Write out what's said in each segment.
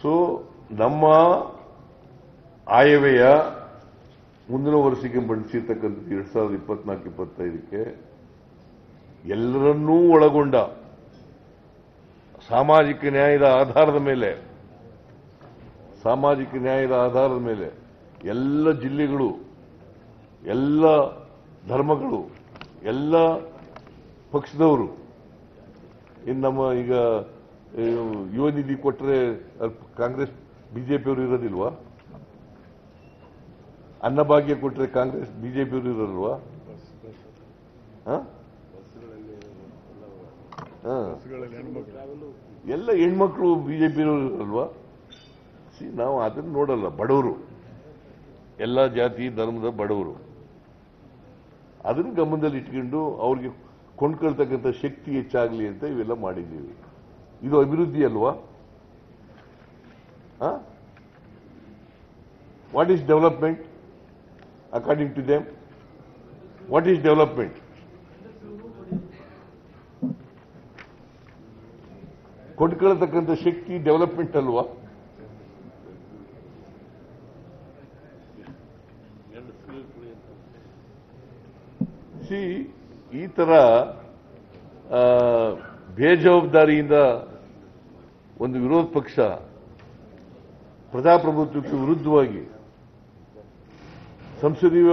So ನಮ್ಮ ಆಯವ್ಯಯ ಮುಂದಿನ ವರ್ಷಕ್ಕೆ ಮಂಡಿಸಿರ್ತಕ್ಕಂಥದ್ದು 2024-25ಕ್ಕೆ ಎಲ್ಲರನ್ನೂ ಒಳಗೊಂಡ ಸಾಮಾಜಿಕ ನ್ಯಾಯದ ಆಧಾರದ ಮೇಲೆ ಎಲ್ಲ ಜಿಲ್ಲೆಗಳು, ಎಲ್ಲ ಧರ್ಮಗಳು, ಎಲ್ಲ ಪಕ್ಷದವರು, ಇನ್ನು ನಮ್ಮ ಈಗ ಯುವ ನಿಧಿ ಕೊಟ್ಟರೆ ಕಾಂಗ್ರೆಸ್ ಬಿಜೆಪಿಯವರು ಇರೋದಿಲ್ವಾ? ಅನ್ನಭಾಗ್ಯ ಕೊಟ್ಟರೆ ಕಾಂಗ್ರೆಸ್ ಬಿಜೆಪಿಯವರು ಇರೋಲ್ವಾ? ಎಲ್ಲ ಹೆಣ್ಮಕ್ಳು ಬಿಜೆಪಿಯವರು ಇರಲ್ವಾ? ನಾವು ಅದನ್ನು ನೋಡಲ್ಲ. ಬಡವರು, ಎಲ್ಲ ಜಾತಿ ಧರ್ಮದ ಬಡವರು, ಅದನ್ನು ಗಮನದಲ್ಲಿ ಇಟ್ಕೊಂಡು ಅವ್ರಿಗೆ ಕೊಂಡ್ಕೊಳ್ತಕ್ಕಂಥ ಶಕ್ತಿ ಹೆಚ್ಚಾಗಲಿ ಅಂತ ಇವೆಲ್ಲ ಮಾಡಿದ್ದೀವಿ. ಇದು ಅಭಿವೃದ್ಧಿ ಅಲ್ವಾ? What is development according to them? What is development? ಕೊಂಡ್ಕೊಳ್ತಕ್ಕಂಥ ಶಕ್ತಿ ಡೆವಲಪ್ಮೆಂಟ್ ಅಲ್ವಾ? ಈ ತರ ಬೇಜವಾಬ್ದಾರಿಯಿಂದ ಒಂದು ವಿರೋಧ ಪಕ್ಷ ಪ್ರಜಾಪ್ರಭುತ್ವಕ್ಕೆ ವಿರುದ್ಧವಾಗಿ, ಸಂಸದೀಯ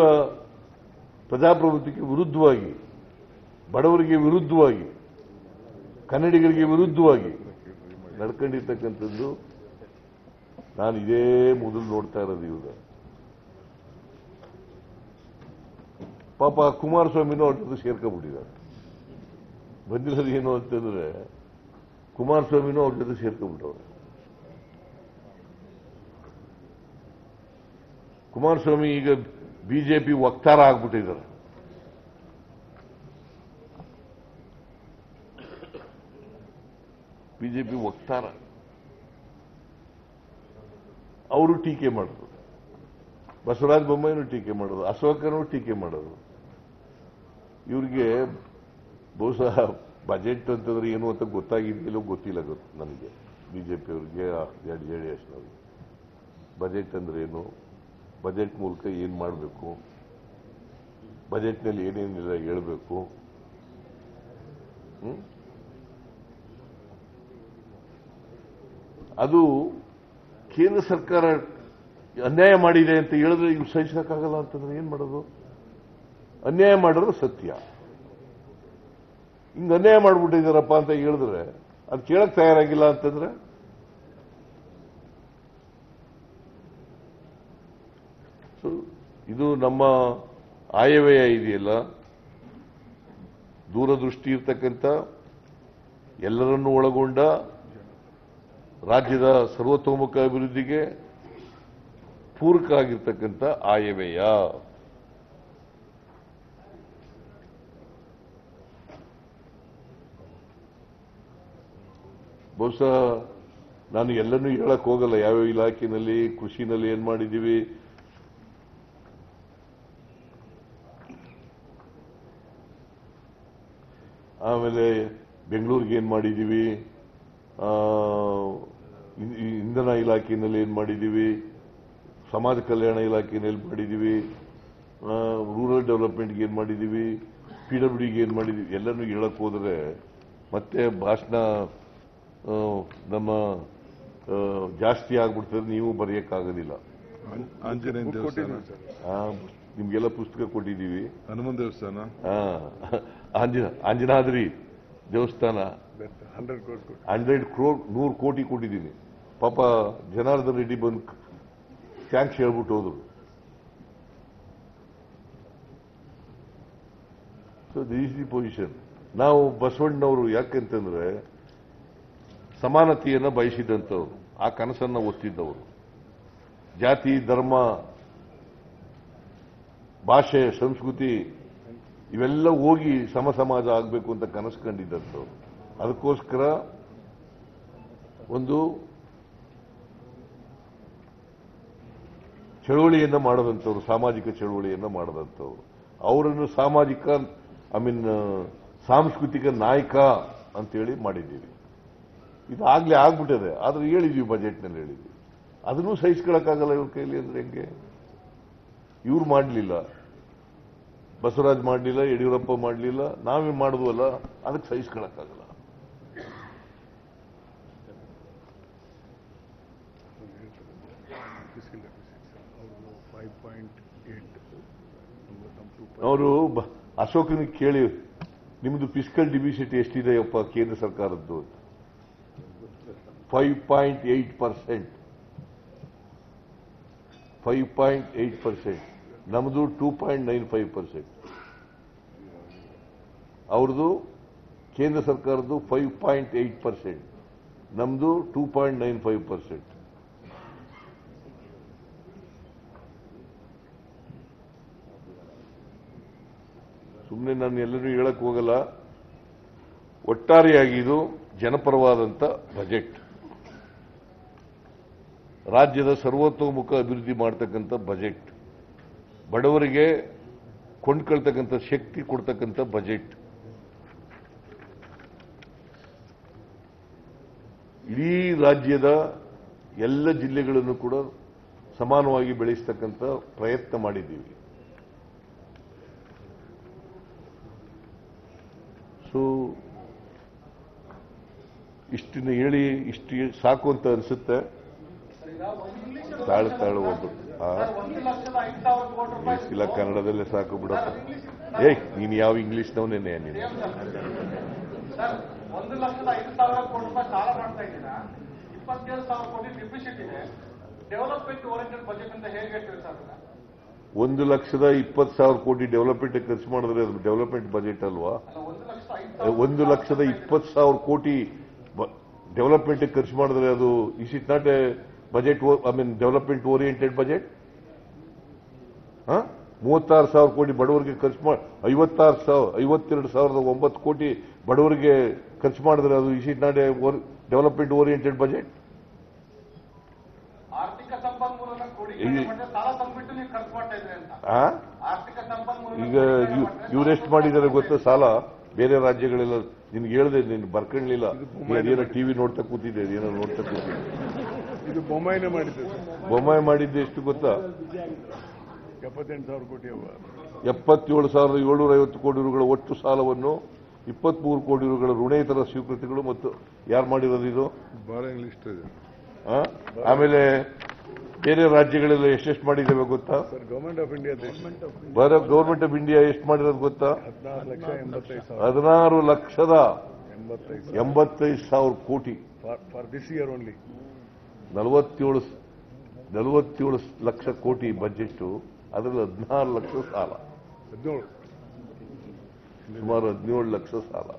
ಪ್ರಜಾಪ್ರಭುತ್ವಕ್ಕೆ ವಿರುದ್ಧವಾಗಿ, ಬಡವರಿಗೆ ವಿರುದ್ಧವಾಗಿ, ಕನ್ನಡಿಗರಿಗೆ ವಿರುದ್ಧವಾಗಿ ನಡ್ಕೊಂಡಿರ್ತಕ್ಕಂಥದ್ದು ನಾನು ಇದೇ ಮೊದಲು ನೋಡ್ತಾ ಇರೋದು. ಇವಾಗ ಪಾಪ ಕುಮಾರಸ್ವಾಮಿನೂ ಅವ್ರ ಜೊತೆ ಸೇರ್ಕೊಂಡ್ಬಿಟ್ಟಿದ್ದಾರೆ. ಬಂದಿರೋದು ಏನು ಅಂತಂದ್ರೆ ಕುಮಾರಸ್ವಾಮಿನೂ ಅವ್ರ ಜೊತೆ ಸೇರ್ಕೊಂಡ್ಬಿಟ್ಟವ್ರೆ. ಕುಮಾರಸ್ವಾಮಿ ಈಗ ಬಿಜೆಪಿ ವಕ್ತಾರ ಆಗ್ಬಿಟ್ಟಿದ್ದಾರೆ. ಬಿಜೆಪಿ ವಕ್ತಾರ. ಅವರು ಟೀಕೆ ಮಾಡೋದು, ಬಸವರಾಜ ಬೊಮ್ಮಾಯಿನೂ ಟೀಕೆ ಮಾಡೋದು, ಅಶೋಕನೂ ಟೀಕೆ ಮಾಡೋದು. ಇವ್ರಿಗೆ ಬಹುಶಃ ಬಜೆಟ್ ಅಂತಂದ್ರೆ ಏನು ಅಂತ ಗೊತ್ತಾಗಿದೆಯಲ್ಲೋ ಗೊತ್ತಿಲ್ಲ ನನಗೆ. ಬಿಜೆಪಿಯವ್ರಿಗೆ, ಜೆಡಿಎಸ್ನವ್ರಿಗೆ ಬಜೆಟ್ ಅಂದ್ರೆ ಏನು, ಬಜೆಟ್ ಮೂಲಕ ಏನು ಮಾಡಬೇಕು, ಬಜೆಟ್ನಲ್ಲಿ ಏನೇನಿಲ್ಲ ಹೇಳಬೇಕು. ಅದು ಕೇಂದ್ರ ಸರ್ಕಾರ ಅನ್ಯಾಯ ಮಾಡಿದೆ ಅಂತ ಹೇಳಿದ್ರೆ ಇವು ಸಹಿಸಕ್ಕಾಗಲ್ಲ ಅಂತಂದ್ರೆ ಏನ್ ಮಾಡೋದು? ಅನ್ಯಾಯ ಮಾಡೋದು ಸತ್ಯ. ಹಿಂಗ ಅನ್ಯಾಯ ಮಾಡ್ಬಿಟ್ಟಿದಾರಪ್ಪ ಅಂತ ಹೇಳಿದ್ರೆ ಅದು ಕೇಳಕ್ ತಯಾರಾಗಿಲ್ಲ ಅಂತಂದ್ರೆ ಇದು ನಮ್ಮ ಆಯವ್ಯಯ ಇದೆಯಲ್ಲ, ದೂರದೃಷ್ಟಿ ಇರ್ತಕ್ಕಂಥ, ಎಲ್ಲರನ್ನೂ ಒಳಗೊಂಡ ರಾಜ್ಯದ ಸರ್ವತೋಮುಖ ಅಭಿವೃದ್ಧಿಗೆ ಪೂರಕ ಆಗಿರ್ತಕ್ಕಂಥ ಆಯವ್ಯಯ. ಬಹುಶಃ ನಾನು ಎಲ್ಲನೂ ಹೇಳಕ್ ಹೋಗಲ್ಲ. ಯಾವ್ಯಾವ ಇಲಾಖೆಯಲ್ಲಿ, ಕೃಷಿನಲ್ಲಿ ಏನ್ ಮಾಡಿದ್ದೀವಿ, ಆಮೇಲೆ ಬೆಂಗಳೂರಿಗೆ ಏನ್ ಮಾಡಿದ್ದೀವಿ, ಇಂಧನ ಇಲಾಖೆಯಲ್ಲಿ ಏನ್ ಮಾಡಿದ್ದೀವಿ, ಸಮಾಜ ಕಲ್ಯಾಣ ಇಲಾಖೆಯಲ್ಲಿ ಮಾಡಿದ್ದೀವಿ, ರೂರಲ್ ಡೆವಲಪ್ಮೆಂಟ್ಗೆ ಏನ್ ಮಾಡಿದ್ದೀವಿ, PWDಗೆ ಏನ್ ಮಾಡಿದ್ದೀವಿ, ಎಲ್ಲನೂ ಹೇಳಕ್ ಹೋದ್ರೆ ಮತ್ತೆ ಭಾಷಣ ನಮ್ಮ ಜಾಸ್ತಿ ಆಗ್ಬಿಡ್ತದೆ. ನೀವು ಬರೆಯಕ್ಕಾಗೋದಿಲ್ಲ. ನಿಮ್ಗೆಲ್ಲ ಪುಸ್ತಕ ಕೊಟ್ಟಿದ್ದೀವಿ. ಹನುಮಂತ ದೇವಸ್ಥಾನ, ಅಂಜನಾದ್ರಿ ದೇವಸ್ಥಾನ 100 ಕೋಟಿ ಕೊಟ್ಟಿದ್ದೀನಿ. ಪಾಪ ಜನಾರ್ದನ್ ರೆಡ್ಡಿ ಬಂದು ಥ್ಯಾಂಕ್ಸ್ ಹೇಳ್ಬಿಟ್ಟು ಹೋದ್ರು. So this is the position. ನಾವು ಬಸವಣ್ಣನವರು ಯಾಕೆಂತಂದ್ರೆ ಸಮಾನತೆಯನ್ನು ಬಯಸಿದಂಥವ್ರು, ಆ ಕನಸನ್ನು ಒತ್ತಿದ್ದವರು. ಜಾತಿ, ಧರ್ಮ, ಭಾಷೆ, ಸಂಸ್ಕೃತಿ ಇವೆಲ್ಲ ಹೋಗಿ ಸಮಾಜ ಆಗಬೇಕು ಅಂತ ಕನಸು ಕಂಡಿದ್ದಂಥವ್ರು. ಅದಕ್ಕೋಸ್ಕರ ಒಂದು ಚಳುವಳಿಯನ್ನ ಮಾಡದಂಥವ್ರು, ಸಾಮಾಜಿಕ ಚಳುವಳಿಯನ್ನ ಮಾಡದಂಥವ್ರು. ಅವರನ್ನು ಸಾಂಸ್ಕೃತಿಕ ನಾಯಕ ಅಂತೇಳಿ ಮಾಡಿದ್ದೀವಿ. ಇದಾಗಲೇ ಆಗ್ಬಿಟ್ಟಿದೆ. ಆದ್ರೆ ಹೇಳಿದ್ವಿ, ಬಜೆಟ್ನಲ್ಲಿ ಹೇಳಿದ್ವಿ. ಅದನ್ನೂ ಸಹಿಸ್ಕೊಳ್ಳೋಕ್ಕಾಗಲ್ಲ ಇವ್ರ ಕೈಲಿ ಅಂದ್ರೆ ಹೆಂಗೆ? ಇವ್ರು ಮಾಡಲಿಲ್ಲ, ಬಸವರಾಜ್ ಮಾಡಲಿಲ್ಲ, ಯಡಿಯೂರಪ್ಪ ಮಾಡಲಿಲ್ಲ, ನಾವೇ ಮಾಡಿದ್ವಲ್ಲ, ಅದಕ್ಕೆ ಸಹಿಸ್ಕೊಳ್ಳೋಕ್ಕಾಗಲ್ಲ. ಅವರು ಅಶೋಕನಿಗೆ ಕೇಳಿ, ನಿಮ್ದು ಫಿಸ್ಕಲ್ ಡಿಫಿಸಿಟ್ ಎಷ್ಟಿದೆಯಪ್ಪ ಕೇಂದ್ರ ಸರ್ಕಾರದ್ದು? 5.8%. 5.8%. ನಮ್ಮದು 2.95%. ಅವ್ರದ್ದು ಕೇಂದ್ರ ಸರ್ಕಾರದ್ದು 5.8%, ನಮ್ಮದು 2.95%. ಸುಮ್ಮನೆ ನಾನು ಎಲ್ಲರೂ ಹೇಳಕ್ ಹೋಗಲ್ಲ. ಒಟ್ಟಾರೆಯಾಗಿ ಇದು ಜನಪರವಾದಂಥ ಬಜೆಟ್, ರಾಜ್ಯದ ಸರ್ವತೋಮುಖ ಅಭಿವೃದ್ಧಿ ಮಾಡತಕ್ಕಂಥ ಬಜೆಟ್, ಬಡವರಿಗೆ ಕೊಂಡ್ಕೊಳ್ತಕ್ಕಂಥ ಶಕ್ತಿ ಕೊಡ್ತಕ್ಕಂಥ ಬಜೆಟ್, ಇಡೀ ರಾಜ್ಯದ ಎಲ್ಲ ಜಿಲ್ಲೆಗಳನ್ನು ಕೂಡ ಸಮಾನವಾಗಿ ಬೆಳೆಸತಕ್ಕಂಥ ಪ್ರಯತ್ನ ಮಾಡಿದ್ದೀವಿ. ಸೊ ಇಷ್ಟನ್ನು ಹೇಳಿ ಇಷ್ಟು ಸಾಕು ಅಂತ ಅನಿಸುತ್ತೆ. ತಾಳು ಒಂದು ಇಲ್ಲ, ಕನ್ನಡದಲ್ಲೇ ಸಾಕು ಬಿಡಪ್ಪ. ನೀನು ಯಾವ ಇಂಗ್ಲಿಷ್ನವನೇನೆ ನೀನು? 1,05,000 ಕೋಟಿ ರೂಪಾಯಿ ಸಾಲ ಮಾಡ್ತಾ ಇದ್ದೀರಾ, 27,000 ಕೋಟಿ ಡೆಫಿಸಿಟ್ ಇದೆ. ಡೆವಲಪ್ಮೆಂಟ್ ಓರಿಯೆಂಟೆಡ್ ಬಜೆಟ್ ಅಂತ ಹೇಗೆ ಹೇಳ್ತೀರಿ ಸರ್? 1,20,000 ಕೋಟಿ ಡೆವಲಪ್ಮೆಂಟ್ ಖರ್ಚು ಮಾಡಿದ್ರೆ ಅದು ಡೆವಲಪ್ಮೆಂಟ್ ಬಜೆಟ್ ಅಲ್ವಾ? 1,20,000 ಕೋಟಿ ಡೆವಲಪ್ಮೆಂಟ್ ಖರ್ಚು ಮಾಡಿದ್ರೆ ಅದು is it not A budget? I mean development oriented budget. 36,000 ಕೋಟಿ ಬಡವರಿಗೆ ಖರ್ಚು ಮಾಡಿ 52,900 ಕೋಟಿ ಬಡವರಿಗೆ ಖರ್ಚು ಮಾಡಿದ್ರೆ ಅದು is it not A development oriented budget? ಆರ್ಥಿಕ ಸಂಪನ್ಮೂಲನ ಸಾಲ ತಂದ್ಬಿಟ್ಟು ನೀವು ಖರ್ಚು ಮಾಡ್ತಾ ಇದ್ರಿ ಅಂತ. ಆರ್ಥಿಕ ಸಂಪನ್ಮೂಲ ಈಗ ಇವರೆಷ್ಟು ಮಾಡಿದ್ದಾರೆ ಗೊತ್ತಾ ಸಾಲ? ಬೇರೆ ರಾಜ್ಯಗಳೆಲ್ಲ ನಿನ್ಗೆ ಹೇಳಿದೆ, ನೀನು ಬರ್ಕೊಳ್ಳಿಲ್ಲ, ಏನೋ ಟಿವಿ ನೋಡ್ತಾ ಕೂತಿದ್ದೆ, ಏನೋ ನೋಡ್ತಾ ಕೂತಿದ್ದೆ. ಇದು ಬೊಮ್ಮಾಯಿನೇ ಮಾಡಿದ್ದೆ. ಬೊಮ್ಮಾಯಿ ಮಾಡಿದ್ದೆ ಎಷ್ಟು ಗೊತ್ತಾ? 78,000 ಕೋಟಿ. 77,750 ಕೋಟಿ ರೂಗಳ ಒಟ್ಟು ಸಾಲವನ್ನು 23 ಕೋಟಿ ರೂಗಳ ಋಣೇತರ ಸ್ವೀಕೃತಿಗಳು ಮತ್ತು ಯಾರು ಮಾಡಿರೋದು ಇದು? ಬಹಳ ಇಂಗ್ಲಿಷ್ ಇದೆ. ಆಮೇಲೆ ಬೇರೆ ರಾಜ್ಯಗಳೆಲ್ಲ ಎಷ್ಟೆಷ್ಟು ಮಾಡಿದ್ದೇವೆ ಗೊತ್ತಾ? Government of India government of India ಎಷ್ಟು ಮಾಡಿರೋದು ಗೊತ್ತಾ? 16,85,000 ಕೋಟಿ for this year only. 47 lakh ಕೋಟಿ ಬಜೆಟ್, ಅದರಲ್ಲಿ 16 ಲಕ್ಷ ಸಾಲ, ಸುಮಾರು 17 ಲಕ್ಷ ಸಾಲ.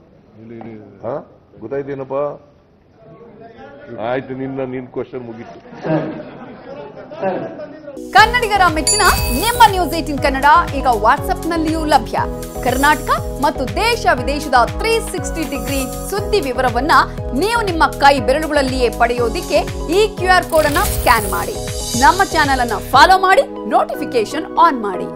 ಗೊತ್ತಾಯ್ತೇನಪ್ಪ? ಆಯ್ತು, ನಿನ್ನ ಕ್ವಶನ್ ಮುಗೀತು. ಕನ್ನಡಿಗರ ಮೆಚ್ಚಿನ ನಿಮ್ಮ ನ್ಯೂಸ್ 18 ಕನ್ನಡ ಈಗ ವಾಟ್ಸ್ಆಪ್ನಲ್ಲಿಯೂ ಲಭ್ಯ. ಕರ್ನಾಟಕ ಮತ್ತು ದೇಶ ವಿದೇಶದ 360 ಡಿಗ್ರಿ ಸುದ್ದಿ ವಿವರವನ್ನ ನೀವು ನಿಮ್ಮ ಕೈ ಬೆರಳುಗಳಲ್ಲಿಯೇ ಪಡೆಯೋದಿಕ್ಕೆ ಈ QR ಕೋಡ್ ಅನ್ನು ಸ್ಕ್ಯಾನ್ ಮಾಡಿ. ನಮ್ಮ ಚಾನೆಲ್ ಅನ್ನು ಫಾಲೋ ಮಾಡಿ, ನೋಟಿಫಿಕೇಶನ್ ಆನ್ ಮಾಡಿ.